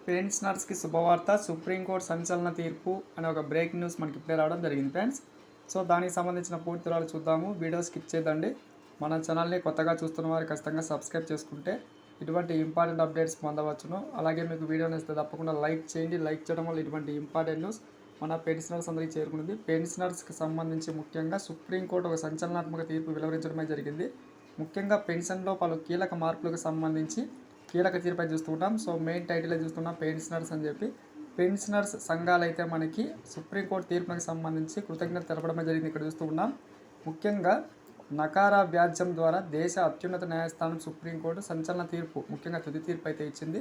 పెన్షనర్స్కి శుభవార్త. సుప్రీంకోర్టు సంచలన తీర్పు అనే ఒక బ్రేకింగ్ న్యూస్ మనకి ఇప్పుడే రావడం జరిగింది ఫ్రెండ్స్. సో దానికి సంబంధించిన పూర్తి వివరాలు చూద్దాము. వీడియో స్కిప్ చేయదండి. మన ఛానల్ని కొత్తగా చూస్తున్న వారు ఖచ్చితంగా సబ్స్క్రైబ్ చేసుకుంటే ఇటువంటి ఇంపార్టెంట్ అప్డేట్స్ పొందవచ్చును. అలాగే మీకు వీడియో నచ్చితే తప్పకుండా లైక్ చేయండి. లైక్ చేయడం వల్ల ఇటువంటి ఇంపార్టెంట్ న్యూస్ మన పెన్షనర్స్ అందరికీ చేరుకున్నది. పెన్షనర్స్కి సంబంధించి ముఖ్యంగా సుప్రీంకోర్టు ఒక సంచలనాత్మక తీర్పు వెలువరించడమే జరిగింది. ముఖ్యంగా పెన్షన్లో పలు కీలక మార్పులకు సంబంధించి కీలక తీర్పై చూస్తుంటాం. సో మెయిన్ టైటిల్ చూస్తున్నాం పెన్షనర్స్ అని చెప్పి. పెన్షనర్స్ సంఘాలు అయితే మనకి సుప్రీంకోర్టు తీర్పులకు సంబంధించి కృతజ్ఞత తెలపడమే జరిగింది. ఇక్కడ చూస్తూ ఉన్నాం. ముఖ్యంగా నకారా వ్యాజ్యం ద్వారా దేశ అత్యున్నత న్యాయస్థానం సుప్రీంకోర్టు సంచలన తీర్పు, ముఖ్యంగా తుది తీర్పు అయితే ఇచ్చింది.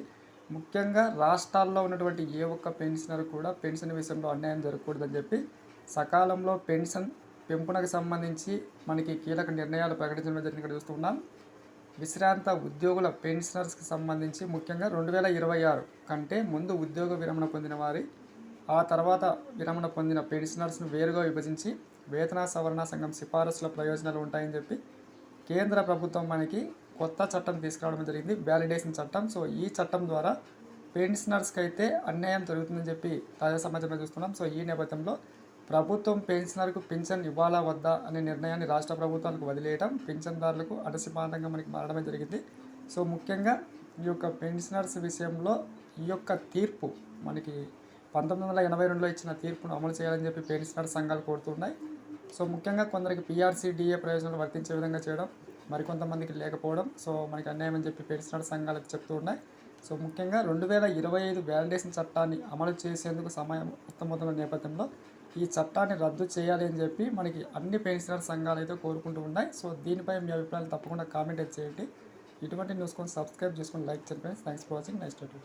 ముఖ్యంగా రాష్ట్రాల్లో ఉన్నటువంటి ఏ ఒక్క పెన్షనర్ కూడా పెన్షన్ విషయంలో అన్యాయం జరగకూడదని చెప్పి సకాలంలో పెన్షన్ పెంపునకు సంబంధించి మనకి కీలక నిర్ణయాలు ప్రకటించడం జరిగింది. ఇక్కడ చూస్తున్నాం. విశ్రాంత ఉద్యోగుల పెన్షనర్స్కి సంబంధించి ముఖ్యంగా 2026 కంటే ముందు ఉద్యోగ విరమణ పొందిన వారి ఆ తర్వాత విరమణ పొందిన పెన్షనర్స్ను వేరుగా విభజించి వేతన సవరణ సంఘం సిఫారసుల ప్రయోజనాలు ఉంటాయని చెప్పి కేంద్ర ప్రభుత్వం మనకి కొత్త చట్టం తీసుకురావడం జరిగింది, వ్యాలిడేషన్ చట్టం. సో ఈ చట్టం ద్వారా పెన్షనర్స్కి అయితే అన్యాయం జరుగుతుందని చెప్పి తాజా సమాచారం చూస్తున్నాం. సో ఈ నేపథ్యంలో ప్రభుత్వం పెన్షనర్కు పింఛన్ ఇవ్వాలా వద్దా అనే నిర్ణయాన్ని రాష్ట్ర ప్రభుత్వాలకు వదిలేయడం పింఛన్దారులకు అడసిపాతంగా మనకి మారడమే జరిగింది. సో ముఖ్యంగా ఈ యొక్క పెన్షనర్స్ విషయంలో ఈ యొక్క తీర్పు మనకి 1982లో ఇచ్చిన తీర్పును అమలు చేయాలని చెప్పి పెన్షనర్ సంఘాలు కోరుతున్నాయి. సో ముఖ్యంగా కొందరికి పీఆర్సీ డిఏ ప్రయోజనాలు వర్తించే విధంగా చేయడం, మరికొంతమందికి లేకపోవడం, సో మనకి అన్యాయం అని చెప్పి పెన్షనర్ సంఘాలకు చెప్తూ ఉన్నాయి. సో ముఖ్యంగా 2025 వ్యాలిడేషన్ చట్టాన్ని అమలు చేసేందుకు సమయం ఉత్తమవుతున్న నేపథ్యంలో ఈ చట్టాన్ని రద్దు చేయాలి అని చెప్పి మనకి అన్ని పెన్షనర్ సంఘాలు అయితే కోరుకుంటూ ఉన్నాయి. సో దీనిపై మీ అభిప్రాయాలు తప్పకుండా కామెంట్ చేయండి. ఇటువంటి న్యూస్ కోసం సబ్స్క్రైబ్ చేసుకొని లైక్ చేయండి friends. Thanks for watching. Next video.